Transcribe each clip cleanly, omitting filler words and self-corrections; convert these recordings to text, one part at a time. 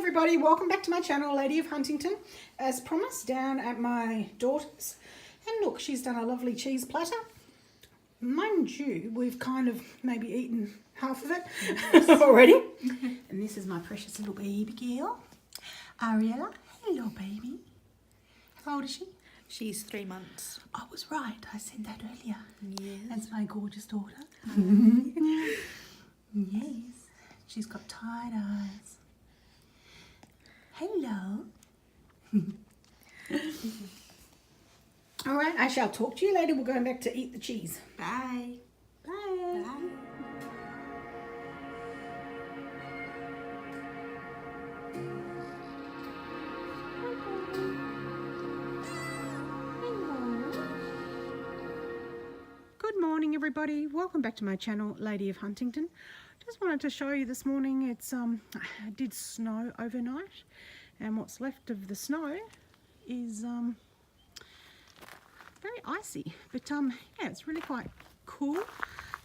everybody, welcome back to my channel, Lady of Huntington. As promised, down at my daughter's, and look, she's done a lovely cheese platter. Mind you, we've kind of maybe eaten half of it already. And this is my precious little baby girl, Ariella. Hello, baby. How old is she? She's 3 months. I was right, I said that earlier. Yes. That's my gorgeous daughter. Yes, she's got tired eyes. Hello. All right, I shall talk to you later. We're going back to eat the cheese. Bye. Bye. Bye. Good morning, everybody. Welcome back to my channel, Lady of Huntington. Just wanted to show you this morning. It did snow overnight, and what's left of the snow is very icy. But yeah, it's really quite cool.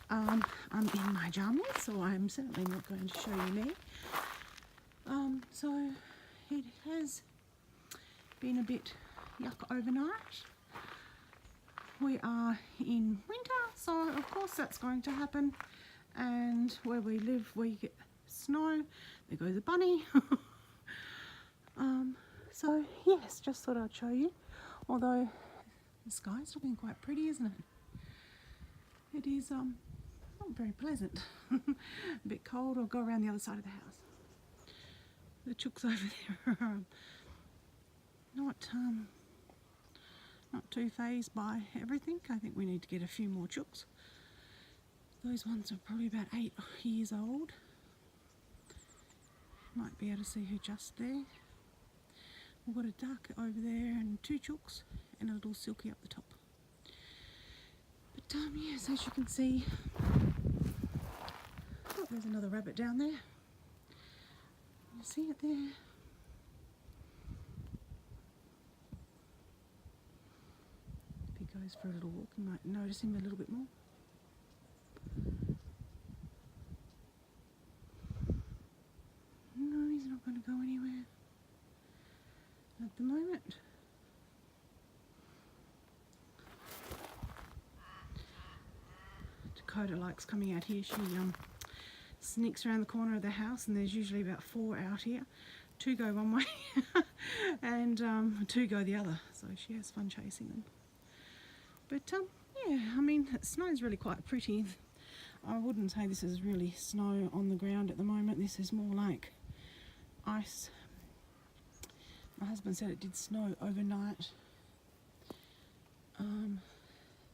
I'm in my jammies, so I'm certainly not going to show you me. So it has been a bit yuck overnight. We are in winter, so of course that's going to happen. And where we live, we get snow. There goes a bunny. So yes, just thought I'd show you. Although the sky's looking quite pretty, isn't it? It is not very pleasant. A bit cold. I'll go around the other side of the house. The chooks over there are not too fazed by everything. I think we need to get a few more chooks. Those ones are probably about 8 years old. Might be able to see her just there. We've got a duck over there and 2 chooks and a little silky up the top. But yes, as you can see, oh, there's another rabbit down there. You see it there? If he goes for a little walk, you might notice him a little bit more. No, he's not going to go anywhere at the moment. Dakota likes coming out here. She sneaks around the corner of the house, and there's usually about 4 out here. 2 go one way and 2 go the other, so she has fun chasing them. But yeah, I mean, snow's really quite pretty. I wouldn't say this is really snow on the ground at the moment. This is more like ice. My husband said it did snow overnight.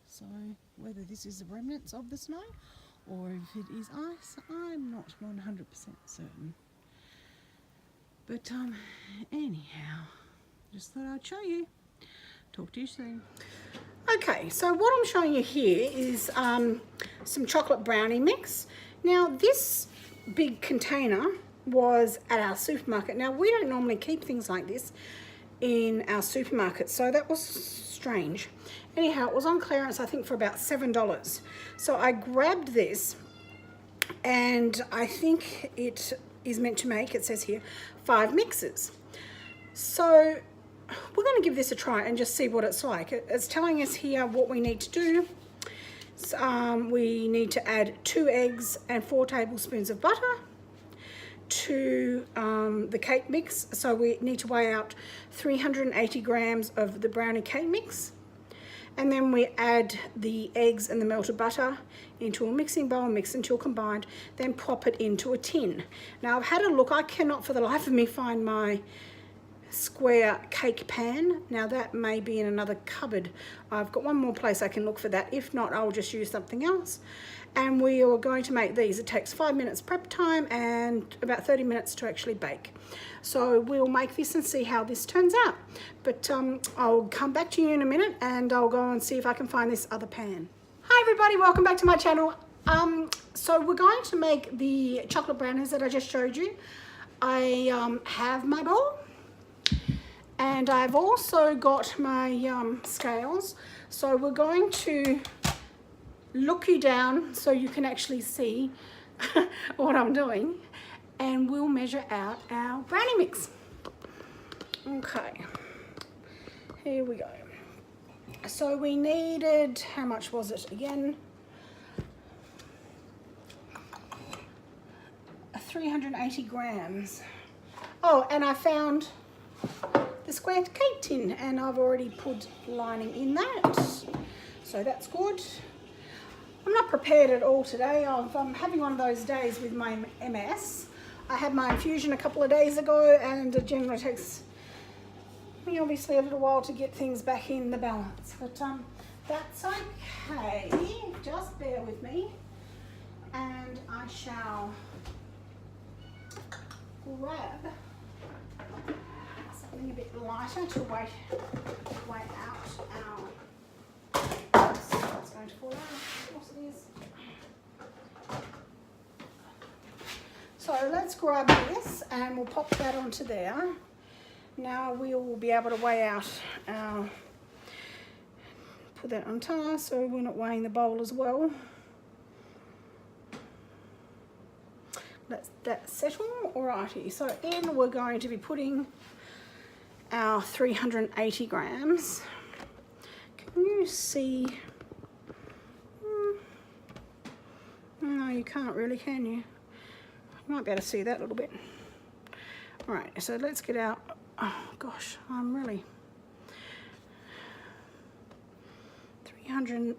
So whether this is the remnants of the snow or if it is ice, I'm not 100% certain. But anyhow, just thought I'd show you. Talk to you soon. Okay, so what I'm showing you here is some chocolate brownie mix. Now this big container was at our supermarket. Now we don't normally keep things like this in our supermarket, so that was strange. Anyhow, it was on clearance, I think, for about $7. So I grabbed this, and I think it is meant to make, it says here, 5 mixes. So we're going to give this a try and just see what it's like. It's telling us here what we need to do. We need to add 2 eggs and 4 tablespoons of butter to the cake mix. So we need to weigh out 380 grams of the brownie cake mix. And then we add the eggs and the melted butter into a mixing bowl, mix until combined, then pop it into a tin. Now I've had a look, I cannot for the life of me find my square cake pan. Now that may be in another cupboard. I've got one more place I can look for that. If not, I'll just use something else. And we are going to make these. It takes 5 minutes prep time and about 30 minutes to actually bake. So we'll make this and see how this turns out. But I'll come back to you in a minute and I'll go and see if I can find this other pan. Hi everybody, welcome back to my channel. So we're going to make the chocolate brownies that I just showed you. I have my bowl. And I've also got my scales. So we're going to look you down so you can actually see what I'm doing. and we'll measure out our brownie mix. Okay, here we go. So we needed, how much was it again? 380 grams. Oh, and I found the square cake tin, and I've already put lining in that, so that's good. I'm not prepared at all today. I'm having one of those days with my MS. I had my infusion a couple of days ago, and it generally takes me obviously a little while to get things back in the balance, but that's okay. Just bear with me, and I shall grab something a bit lighter to weigh out our. It's going to fall out. Of course it is. So let's grab this and we'll pop that onto there. Now we will be able to weigh out our. Put that on top so we're not weighing the bowl as well. Let that settle. Alrighty, so in we're going to be putting our 380 grams. Can you see? No, you can't really, can you? You might be able to see that a little bit. Alright, so let's get out. Oh gosh, I'm really 300.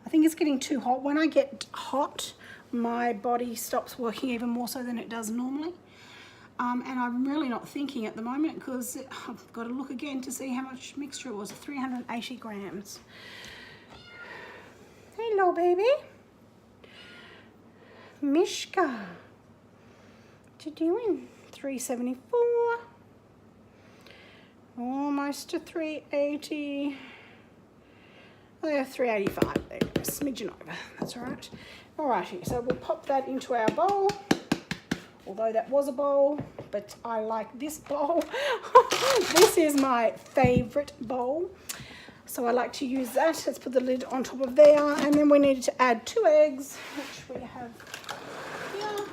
I think it's getting too hot. When I get hot, my body stops working even more so than it does normally. And I'm really not thinking at the moment because I've got to look again to see how much mixture it was. 380 grams. Hello, baby. Mishka. What you doing? 374. Almost to 380. Oh, yeah, 385. There you go. Smidgen over. That's all right. Alrighty, so we'll pop that into our bowl. Although that was a bowl, but I like this bowl. This is my favourite bowl. So I like to use that. Let's put the lid on top of there. And then we needed to add 2 eggs, which we have here.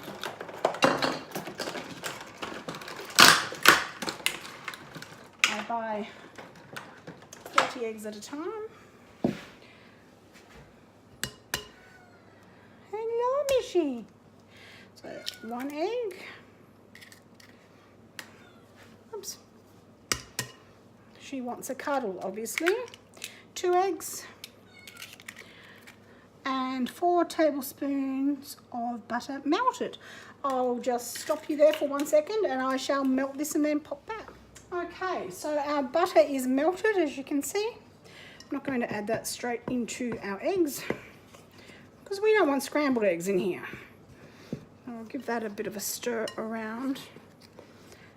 I buy 30 eggs at a time. Hello, Mishy. So 1 egg. Oops. She wants a cuddle, obviously. 2 eggs. And 4 tablespoons of butter melted. I'll just stop you there for 1 second and I shall melt this and then pop back. Okay, so our butter is melted, as you can see. I'm not going to add that straight into our eggs because we don't want scrambled eggs in here. I'll give that a bit of a stir around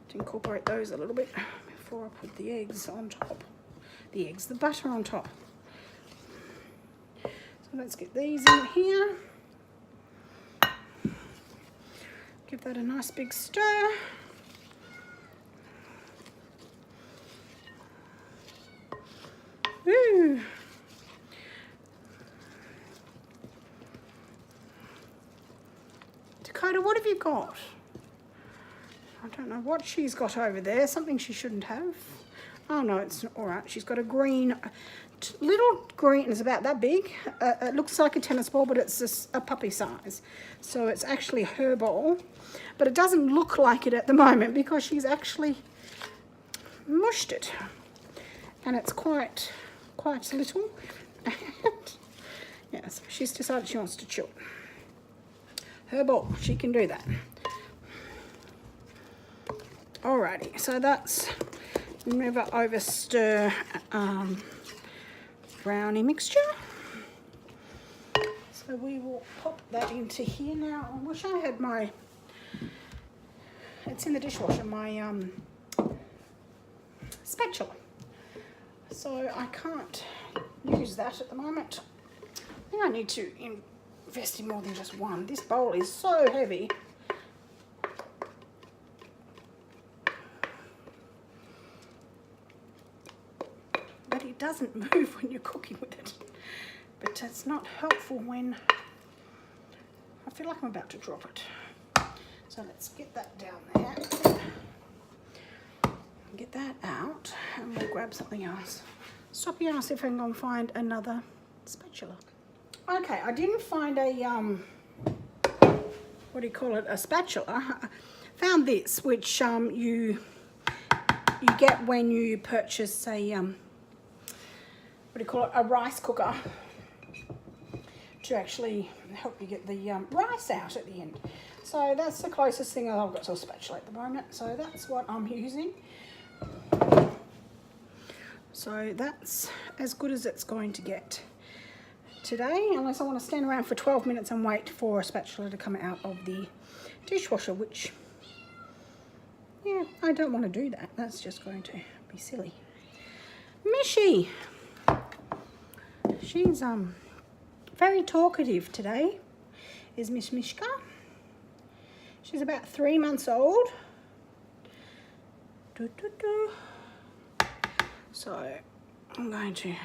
to incorporate those a little bit before I put the eggs on top. The butter on top. So let's get these in here. Give that a nice big stir. Ooh. Dakota, what have you got? I don't know what she's got over there. Something she shouldn't have. Oh no, it's all right. She's got a green, little green. It's about that big. It looks like a tennis ball, but it's just a puppy size. So it's actually her ball, but it doesn't look like it at the moment because she's actually mushed it, and it's quite little. Yeah, so she's decided she wants to chew it. Her ball, she can do that. Alrighty, so that's never over stir brownie mixture. So we will pop that into here now. I wish I had my, it's in the dishwasher, my spatula. So I can't use that at the moment. I think I need to invest in more than just one. This bowl is so heavy. But it doesn't move when you're cooking with it. but it's not helpful when I feel like I'm about to drop it. So let's get that down there. Get that out and we'll grab something else. Stop here and I'll see if I can go and find another spatula. Okay, I didn't find a, what do you call it, a spatula. I found this, which you get when you purchase a, what do you call it, a rice cooker to actually help you get the rice out at the end. So that's the closest thing I've got to a spatula at the moment. So that's what I'm using. So that's as good as it's going to get today, unless I want to stand around for 12 minutes and wait for a spatula to come out of the dishwasher, which, yeah, I don't want to do that. That's just going to be silly. Mishy, she's very talkative today, is Miss Mishka. She's about 3 months old. So I'm going to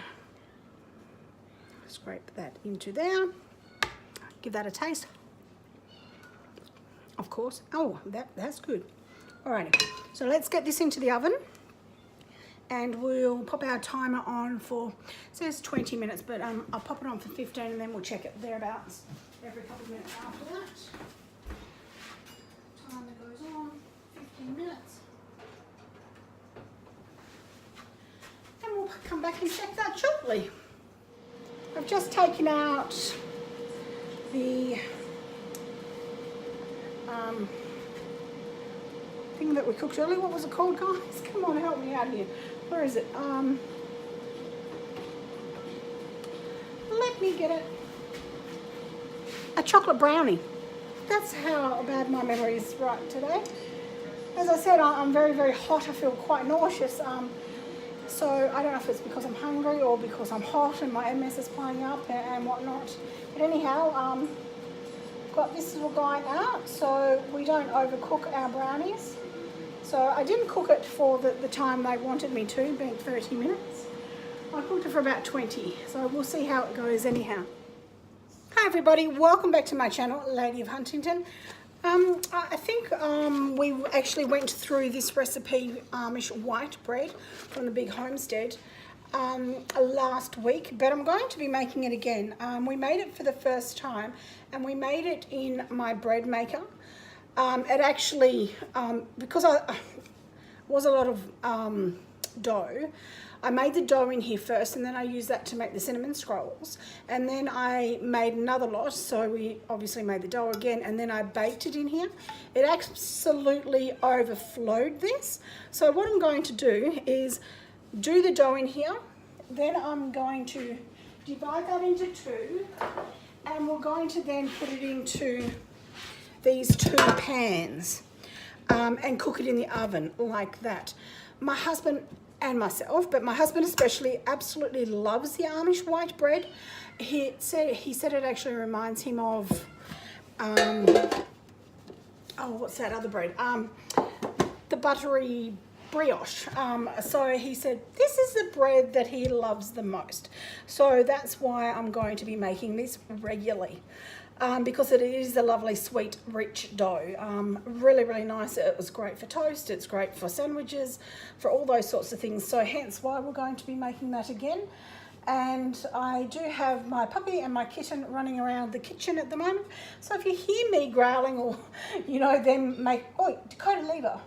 scrape that into there, give that a taste, of course. Oh, that's good. Alrighty, so let's get this into the oven and we'll pop our timer on for, it says 20 minutes, but I'll pop it on for 15 and then we'll check it thereabouts every couple of minutes after that. Timer goes on, 15 minutes. And we'll come back and check that shortly. I've just taken out the thing that we cooked earlier. What was it called, guys? Come on, help me out here. Where is it? Let me get it. A chocolate brownie. That's how bad my memory is right today. As I said, I'm very, very hot. I feel quite nauseous. So I don't know if it's because I'm hungry or because I'm hot and my MS is playing up and whatnot. But anyhow, got this little guy out so we don't overcook our brownies. So I didn't cook it for the time they wanted me to, being 30 minutes. I cooked it for about 20, so we'll see how it goes anyhow. Hi everybody, welcome back to my channel, Lady of Huntington. I think we actually went through this recipe, Amish white bread from the Big Homestead last week, but I'm going to be making it again. We made it for the first time and we made it in my bread maker. It actually, because I was a lot of dough, I made the dough in here first and then I used that to make the cinnamon scrolls, and then I made another lot, so we obviously made the dough again, and then I baked it in here. It absolutely overflowed this. So what I'm going to do is do the dough in here, then I'm going to divide that into two, and we're going to then put it into these two pans and cook it in the oven like that. My husband and myself, but my husband especially, absolutely loves the Amish white bread. He said it actually reminds him of oh, what's that other bread? The buttery brioche. So he said this is the bread that he loves the most. So that's why I'm going to be making this regularly. Because it is a lovely, sweet, rich dough. Really, really nice. It was great for toast. It's great for sandwiches, for all those sorts of things. So hence why we're going to be making that again. And I do have my puppy and my kitten running around the kitchen at the moment. So if you hear me growling or, you know, them make, oh, Dakota, leave her.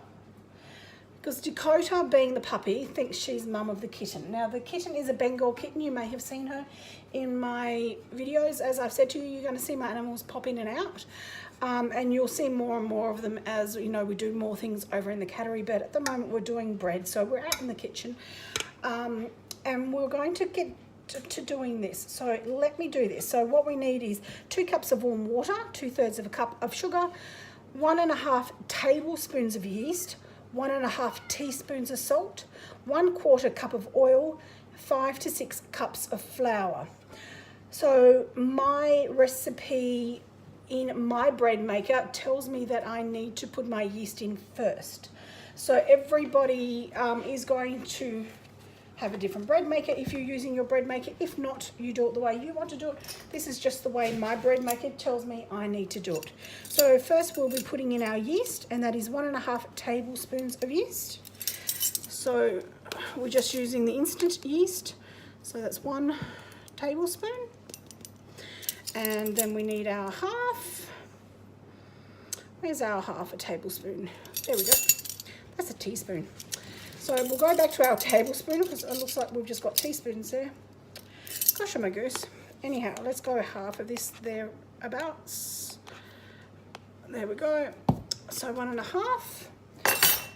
Because Dakota, being the puppy, thinks she's mum of the kitten. Now, the kitten is a Bengal kitten. You may have seen her in my videos. As I've said to you, you're going to see my animals pop in and out. And you'll see more and more of them as, you know, we do more things over in the cattery. But at the moment, we're doing bread. So we're out in the kitchen. And we're going to get to doing this. So let me do this. So what we need is 2 cups of warm water, 2/3 of a cup of sugar, 1.5 tablespoons of yeast, 1.5 teaspoons of salt, 1/4 cup of oil, 5 to 6 cups of flour. So my recipe in my bread maker tells me that I need to put my yeast in first. So everybody is going to have a different bread maker if you're using your bread maker. If not, you do it the way you want to do it. This is just the way my bread maker tells me I need to do it. So first we'll be putting in our yeast, and that is 1.5 tablespoons of yeast. So we're just using the instant yeast. So that's 1 tablespoon. And then we need our half. Where's our half a tablespoon? There we go. That's a teaspoon. So we'll go back to our tablespoon because it looks like we've just got teaspoons there. Gosh, I'm a goose. Anyhow, let's go half of this there abouts. There we go. So 1.5.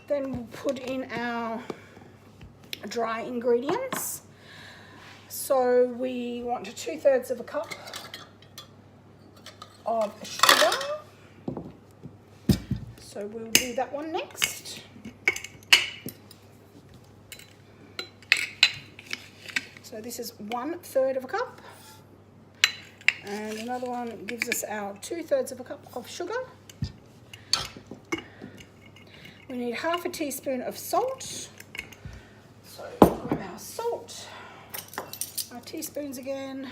Then we'll put in our dry ingredients. So we want 2/3 of a cup of sugar. So we'll do that one next. So this is 1/3 of a cup. And another one gives us our 2/3 of a cup of sugar. We need half a teaspoon of salt. So grab our salt, our teaspoons again,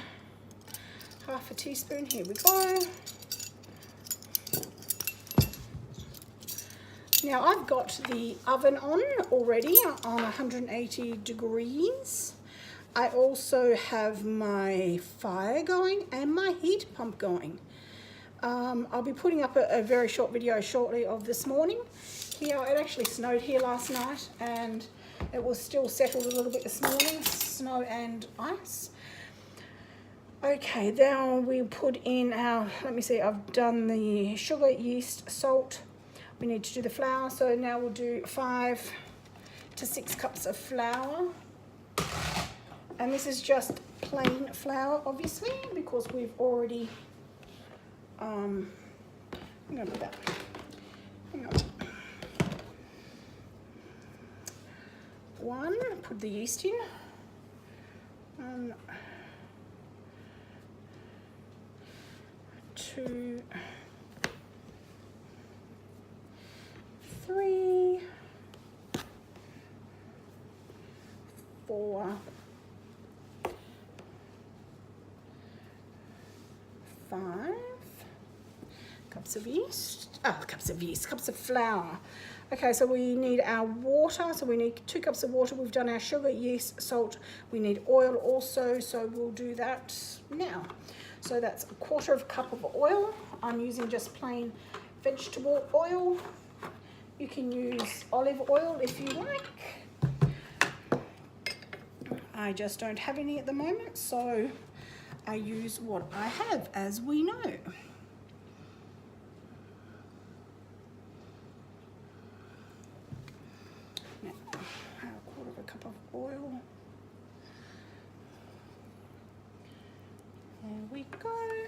half a teaspoon, here we go. Now I've got the oven on already on 180 degrees. I also have my fire going and my heat pump going. I'll be putting up a very short video shortly of this morning. Here, it actually snowed here last night and it was still settled a little bit this morning, snow and ice. Okay, now we'll put in our, let me see, I've done the sugar, yeast, salt. We need to do the flour, so now we'll do 5 to 6 cups of flour. And this is just plain flour, obviously, because we've already, I'm gonna put that, hang on. 1, put the yeast in. 1, 2, 3, 4, 5 cups of yeast, cups of flour. Okay, so we need our water, so we need 2 cups of water. We've done our sugar, yeast, salt. We need oil also, so we'll do that now. So that's 1/4 cup of oil. I'm using just plain vegetable oil. You can use olive oil if you like. I just don't have any at the moment, so I use what I have, as we know. Now, 1/4 cup of oil. There we go.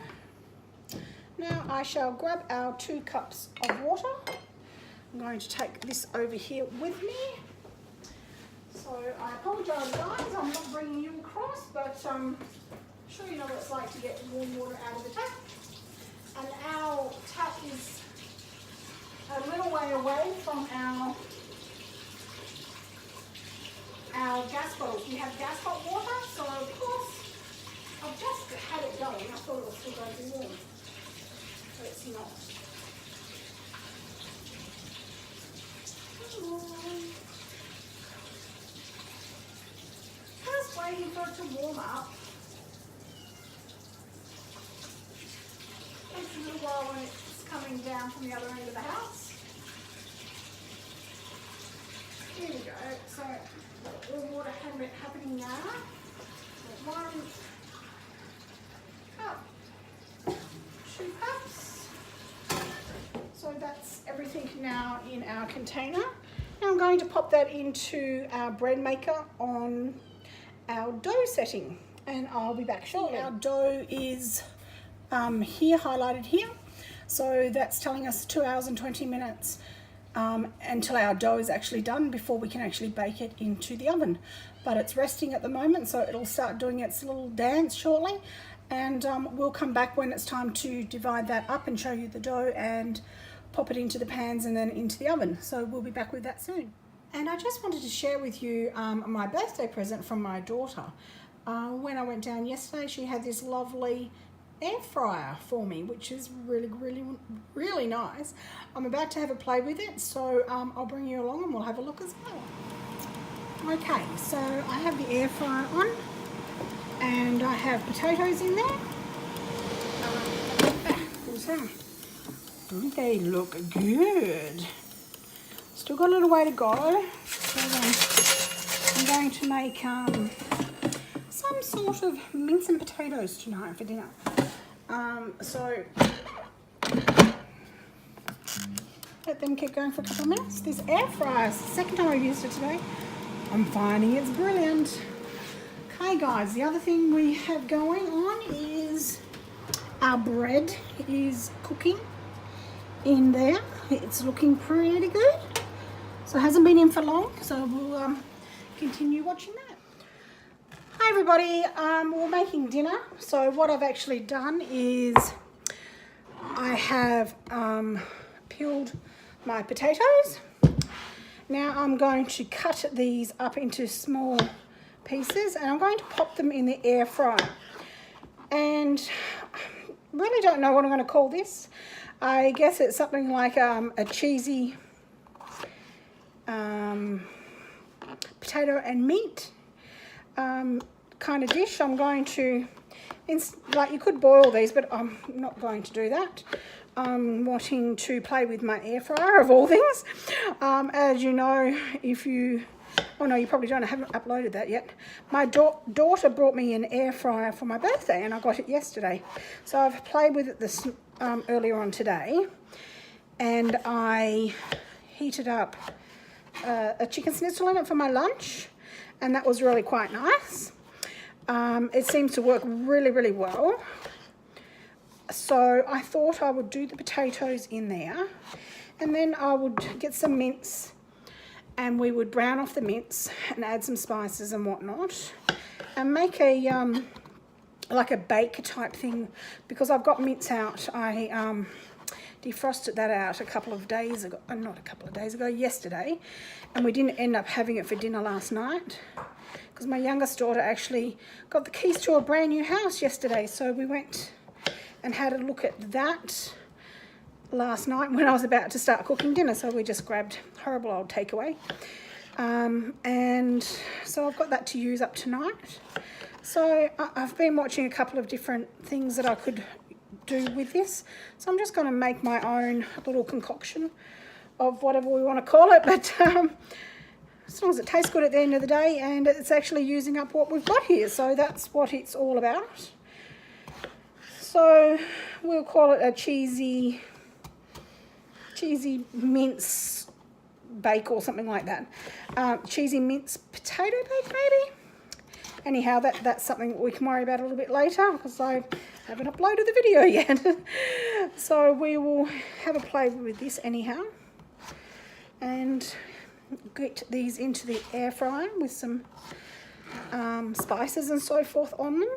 Now I shall grab our 2 cups of water. I'm going to take this over here with me. So I apologise guys, I'm not bringing you across, but I'm sure you know what it's like to get warm water out of the tap. And our tap is a little way away from our gas bottles. We have gas hot water, so of course I've just had it going. I thought it was still going to be warm, but it's not. Just waiting for it to warm up. Takes a little while when it's coming down from the other end of the house. Here we go. So warm water happening now. 1 cup, 2 cups. So that's everything now in our container. Now I'm going to pop that into our bread maker on our dough setting, and I'll be back shortly. Our dough is here, highlighted here. So that's telling us 2 hours and 20 minutes until our dough is actually done before we can actually bake it into the oven. But it's resting at the moment, so it'll start doing its little dance shortly. And we'll come back when it's time to divide that up and show you the dough and pop it into the pans and then into the oven. So we'll be back with that soon. And I just wanted to share with you my birthday present from my daughter. When I went down yesterday, she had this lovely air fryer for me, which is really nice. I'm about to have a play with it, so I'll bring you along and we'll have a look as well. Okay, so I have the air fryer on and I have potatoes in there. Don't they look good? Still got a little way to go. So I'm going to make some sort of mince and potatoes tonight for dinner. So let them keep going for a couple of minutes. This air fryer is the second time I've used it today. I'm finding it's brilliant. Okay guys, the other thing we have going on is our bread is cooking in there. It's looking pretty good. So it hasn't been in for long, so we'll continue watching that. Hi everybody, we're making dinner. So what I've actually done is I have peeled my potatoes. Now I'm going to cut these up into small pieces and I'm going to pop them in the air fryer. And really don't know what I'm going to call this. I guess it's something like a cheesy potato and meat kind of dish. I'm going to, like you could boil these, but I'm not going to do that. I'm wanting to play with my air fryer of all things. As you know, oh no, you probably don't, I haven't uploaded that yet. My daughter brought me an air fryer for my birthday and I got it yesterday. So I've played with it this earlier on today and I heated up a chicken schnitzel in it for my lunch and that was really quite nice. It seems to work really well. So I thought I would do the potatoes in there and then I would get some mince and we would brown off the mince and add some spices and whatnot and make a like a bake type thing. Because I've got mince out, I defrosted that out a couple of days ago, not a couple of days ago, yesterday, and we didn't end up having it for dinner last night because my youngest daughter actually got the keys to a brand new house yesterday, so we went and had a look at that last night when I was about to start cooking dinner. So we just grabbed horrible old takeaway. And so I've got that to use up tonight. So I've been watching a couple of different things that I could do with this. So I'm just going to make my own little concoction of whatever we want to call it. But as long as it tastes good at the end of the day and it's actually using up what we've got here. So that's what it's all about. So we'll call it a cheesy mince bake or something like that. Cheesy mince potato bake maybe. Anyhow, that's something that we can worry about a little bit later because I haven't uploaded the video yet. So we will have a play with this anyhow and get these into the air fryer with some spices and so forth on them.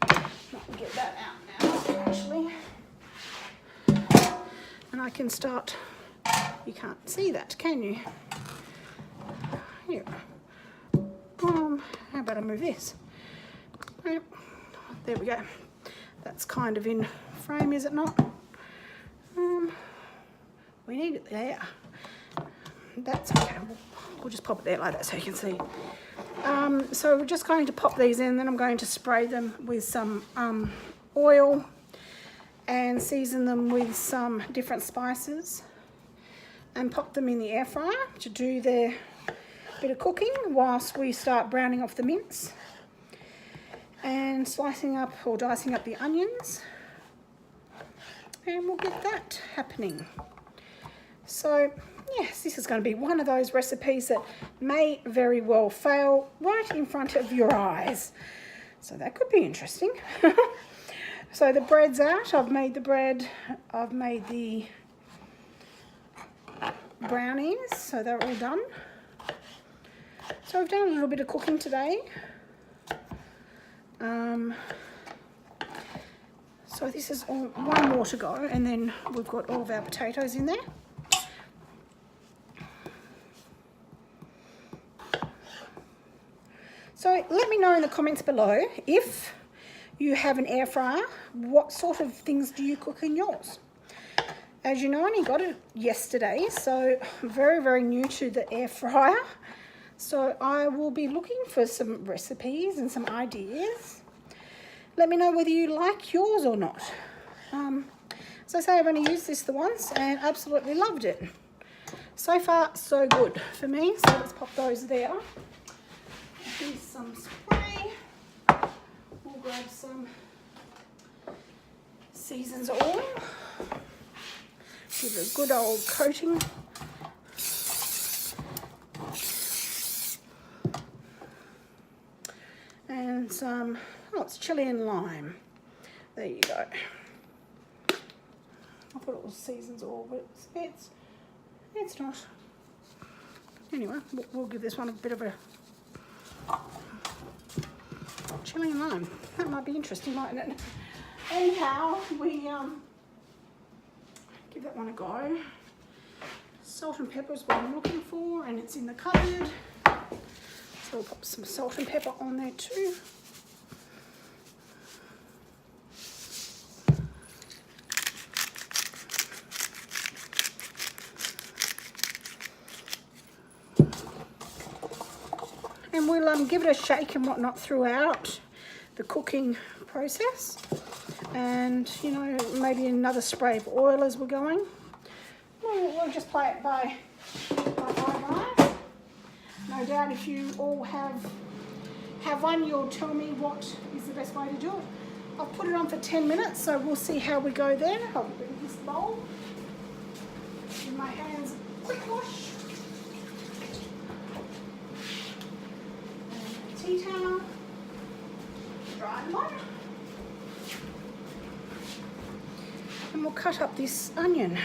I'll get that out now actually. And I can start, you can't see that, can you? Here. How about I move this? Yep. There we go. That's kind of in frame, is it not? We need it there. That's okay. We'll just pop it there like that so you can see. So we're just going to pop these in, then I'm going to spray them with some oil and season them with some different spices and pop them in the air fryer to do their bit of cooking whilst we start browning off the mince and slicing up or dicing up the onions, and we'll get that happening. So yes, this is going to be one of those recipes that may very well fail right in front of your eyes, so that could be interesting. So the bread's out. I've made the bread, I've made the brownies, so they're all done. So I've done a little bit of cooking today. So this is all, one more to go, and then we've got all of our potatoes in there. So let me know in the comments below, if you have an air fryer, what sort of things do you cook in yours? As you know, I only got it yesterday, so I'm very, very new to the air fryer. So I will be looking for some recipes and some ideas. Let me know whether you like yours or not. As I say, I've only used this the once and absolutely loved it. So far, so good for me. So let's pop those there. Here's some spray. We'll grab some Seasons oil. Give it a good old coating. And some, oh, it's chili and lime. There you go. I thought it was Seasons oil, but it's not. Anyway, we'll give this one a bit of a chili and lime. That might be interesting, mightn't it? Anyhow, we give that one a go. Salt and pepper is what I'm looking for, and it's in the cupboard. So we'll pop some salt and pepper on there too. And we'll give it a shake and whatnot throughout the cooking process. And, you know, maybe another spray of oil as we're going. We'll just play it by guys. No doubt if you all have one, you'll tell me what is the best way to do it. I'll put it on for 10 minutes, so we'll see how we go there. I'll bring this bowl. Give my hands a quick wash. Tea towel, dry one, and we'll cut up this onion.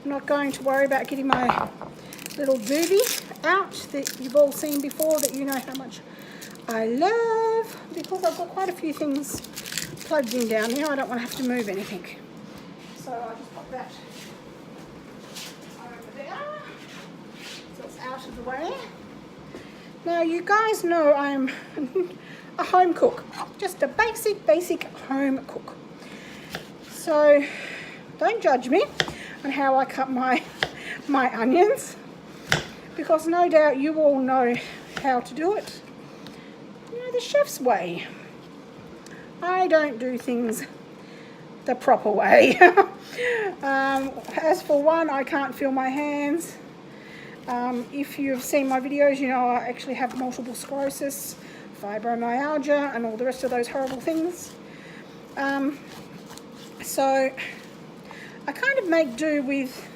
I'm not going to worry about getting my little doobie out that you've all seen before, that you know how much I love, because I've got quite a few things plugged in down here. I don't want to have to move anything. So I'll just pop that over there, so it's out of the way. Now you guys know I'm a home cook, just a basic home cook. So don't judge me on how I cut my onions, because no doubt you all know how to do it. You know, the chef's way. I don't do things the proper way. As for one, I can't feel my hands. If you've seen my videos, you know I actually have multiple sclerosis, fibromyalgia, and all the rest of those horrible things. So I kind of make do with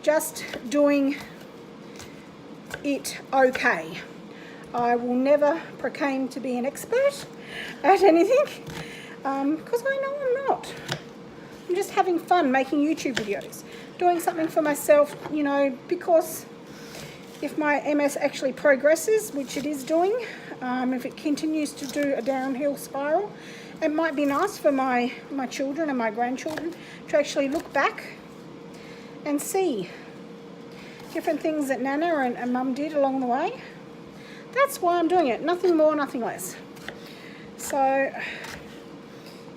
just doing it okay. I will never proclaim to be an expert at anything, because I know I'm not. I'm just having fun making YouTube videos, doing something for myself, you know, because if my MS actually progresses, which it is doing, if it continues to do a downhill spiral, it might be nice for my children and my grandchildren to actually look back and see different things that Nana and Mum did along the way. That's why I'm doing it, nothing more, nothing less. So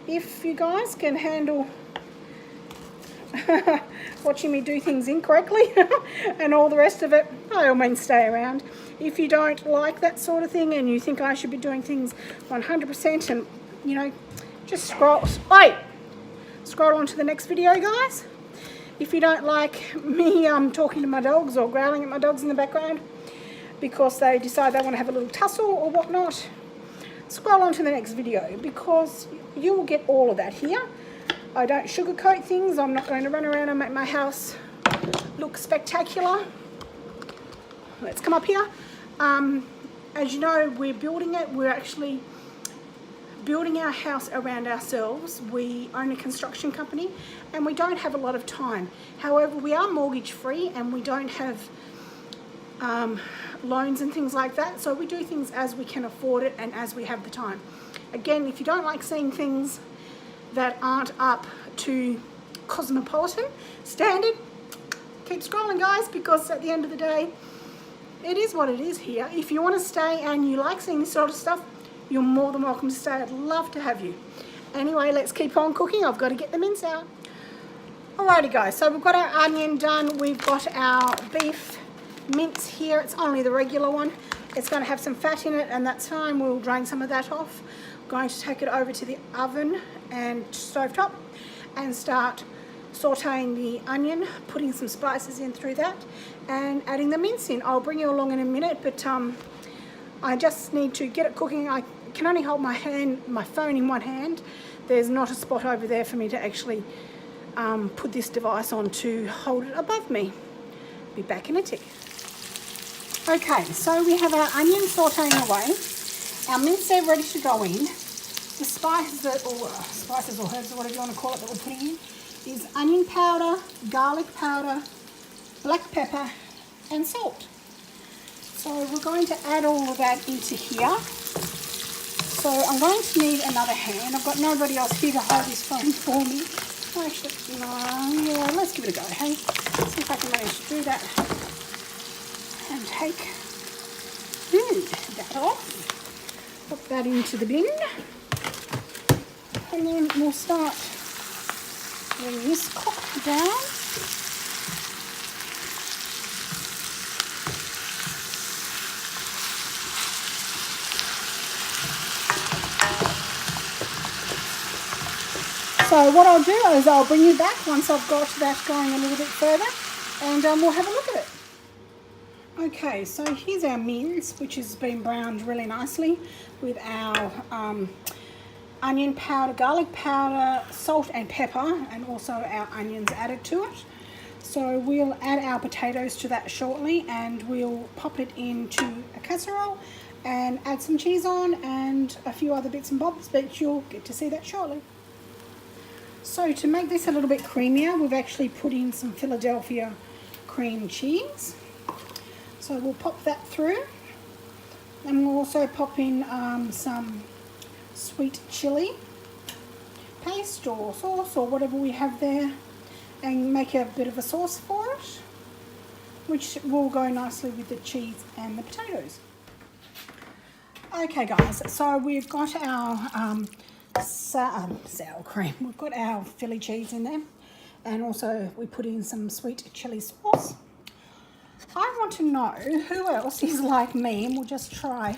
if you guys can handle watching me do things incorrectly and all the rest of it, by all means stay around. If you don't like that sort of thing and you think I should be doing things 100%, and you know, just scroll on to the next video, guys. If you don't like me talking to my dogs or growling at my dogs in the background because they decide they want to have a little tussle or whatnot, scroll on to the next video, because you will get all of that here. I don't sugarcoat things. I'm not going to run around and make my house look spectacular. Let's come up here. As you know, we're building it. We're actually building our house around ourselves. We own a construction company and we don't have a lot of time. However, we are mortgage free and we don't have loans and things like that. So we do things as we can afford it and as we have the time. Again, if you don't like seeing things that aren't up to cosmopolitan standard, keep scrolling, guys, because at the end of the day, it is what it is here. If you want to stay and you like seeing this sort of stuff, you're more than welcome to stay. I'd love to have you. Anyway, let's keep on cooking. I've got to get the mince out. Alrighty, guys, so we've got our onion done. We've got our beef mince here. It's only the regular one. It's going to have some fat in it, and that's fine. We'll drain some of that off. I'm going to take it over to the oven and stovetop and start sauteing the onion, putting some spices in through that, and adding the mince in. I'll bring you along in a minute, but I just need to get it cooking. I can only hold my phone in one hand. There's not a spot over there for me to actually put this device on to hold it above me. Be back in a tick. Okay, so we have our onion sauteing away. Our mince are ready to go in. The spices, or herbs, or whatever you want to call it, that we're putting in is onion powder, garlic powder, black pepper, and salt. So we're going to add all of that into here. So I'm going to need another hand. I've got nobody else here to hold this phone for me. Actually, no, yeah, let's give it a go, hey? See if I can manage to do that. And take that off. Put that into the bin. And then we'll start letting this cook down. So what I'll do is I'll bring you back once I've got that going a little bit further, and we'll have a look at it. Okay, so here's our mince, which has been browned really nicely with our onion powder, garlic powder, salt and pepper, and also our onions added to it. So we'll add our potatoes to that shortly, and we'll pop it into a casserole and add some cheese on and a few other bits and bobs, but you'll get to see that shortly. So to make this a little bit creamier, we've actually put in some Philadelphia cream cheese. So we'll pop that through, and we'll also pop in some sweet chili paste or sauce or whatever we have there, and make a bit of a sauce for it, which will go nicely with the cheese and the potatoes. Okay, guys, so we've got our sour cream. We've got our Philly cheese in there, and also we put in some sweet chili sauce. I want to know who else is like me and will just try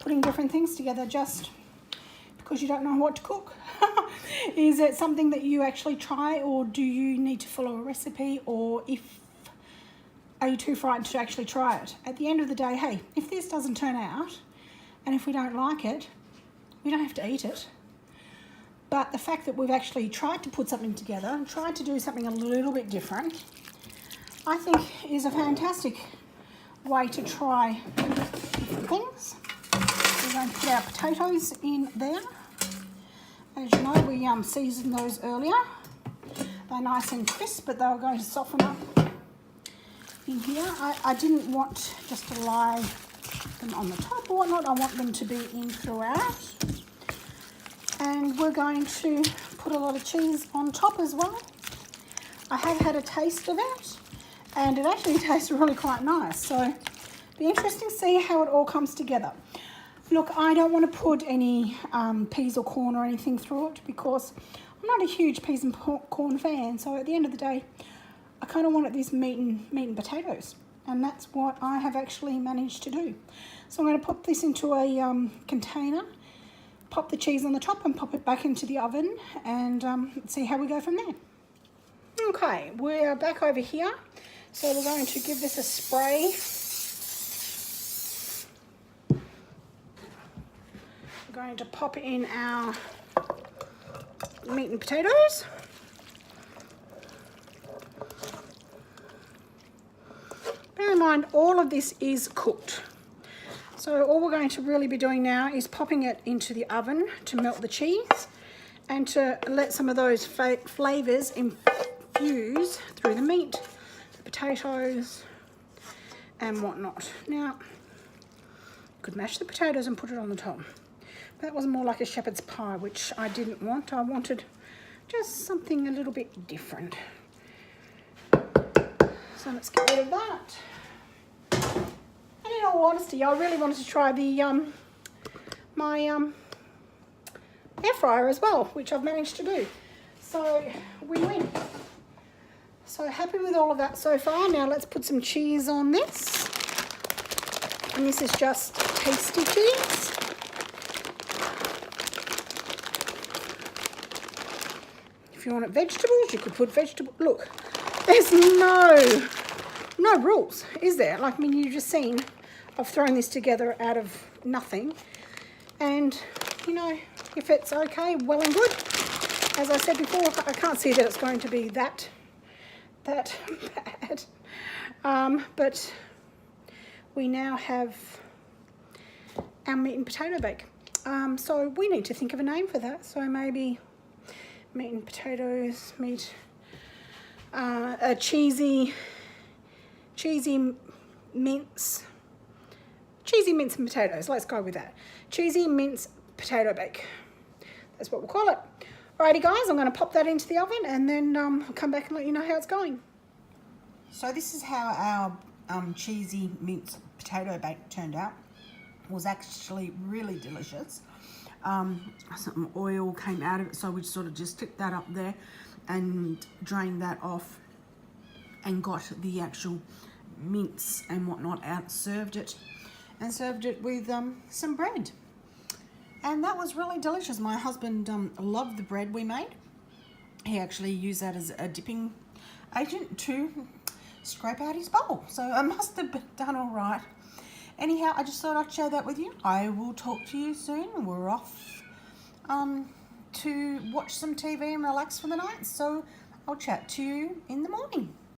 putting different things together just because you don't know what to cook. Is it something that you actually try, or do you need to follow a recipe, or are you too frightened to actually try it? At the end of the day, hey, if this doesn't turn out and if we don't like it, we don't have to eat it. But the fact that we've actually tried to put something together and tried to do something a little bit different, I think is a fantastic way to try different things. We're going to put our potatoes in there. As you know, we seasoned those earlier. They're nice and crisp, but they're going to soften up in here. I didn't want just to lie them on the top or whatnot. I want them to be in throughout. And we're going to put a lot of cheese on top as well. I have had a taste of it, and it actually tastes really quite nice. So be interesting to see how it all comes together. Look, I don't want to put any peas or corn or anything through it because I'm not a huge peas and corn fan. So at the end of the day, I kind of wanted this meat and potatoes, and that's what I have actually managed to do. So I'm going to pop this into a container, pop the cheese on the top and pop it back into the oven, and see how we go from there. Okay, we're back over here. So we're going to give this a spray. We're going to pop in our meat and potatoes. Bear in mind, all of this is cooked. So all we're going to really be doing now is popping it into the oven to melt the cheese and to let some of those flavours infuse through the meat, the potatoes and whatnot. Now, you could mash the potatoes and put it on the top. That was more like a shepherd's pie, which I didn't want. I wanted Just something a little bit different. So let's get rid of that. And in all honesty, I really wanted to try the my air fryer as well, which I've managed to do. So win-win. So happy with all of that so far. Now let's put some cheese on this. And this is just tasty cheese. If you want vegetables, you could put vegetable. Look, there's no rules, is there? Like, I mean, you've just seen I've thrown this together out of nothing. And, you know, if it's okay, well and good. As I said before, I can't see that it's going to be that bad. But we now have our meat and potato bake. So we need to think of a name for that. So maybe meat and potatoes, a cheesy mince and potatoes. Let's go with that. Cheesy mince potato bake. That's what we'll call it. Alrighty guys, I'm going to pop that into the oven and then I'll come back and let you know how it's going. So this is how our cheesy mince potato bake turned out. It was actually really delicious. Some oil came out of it, so we sort of just tipped that up there and drained that off and got the actual mince and whatnot out, served it with some bread. And that was really delicious. My husband loved the bread we made. He actually used that as a dipping agent to scrape out his bowl. So I must have done all right. Anyhow, I just thought I'd share that with you. I will talk to you soon. We're off to watch some TV and relax for the night. So I'll chat to you in the morning.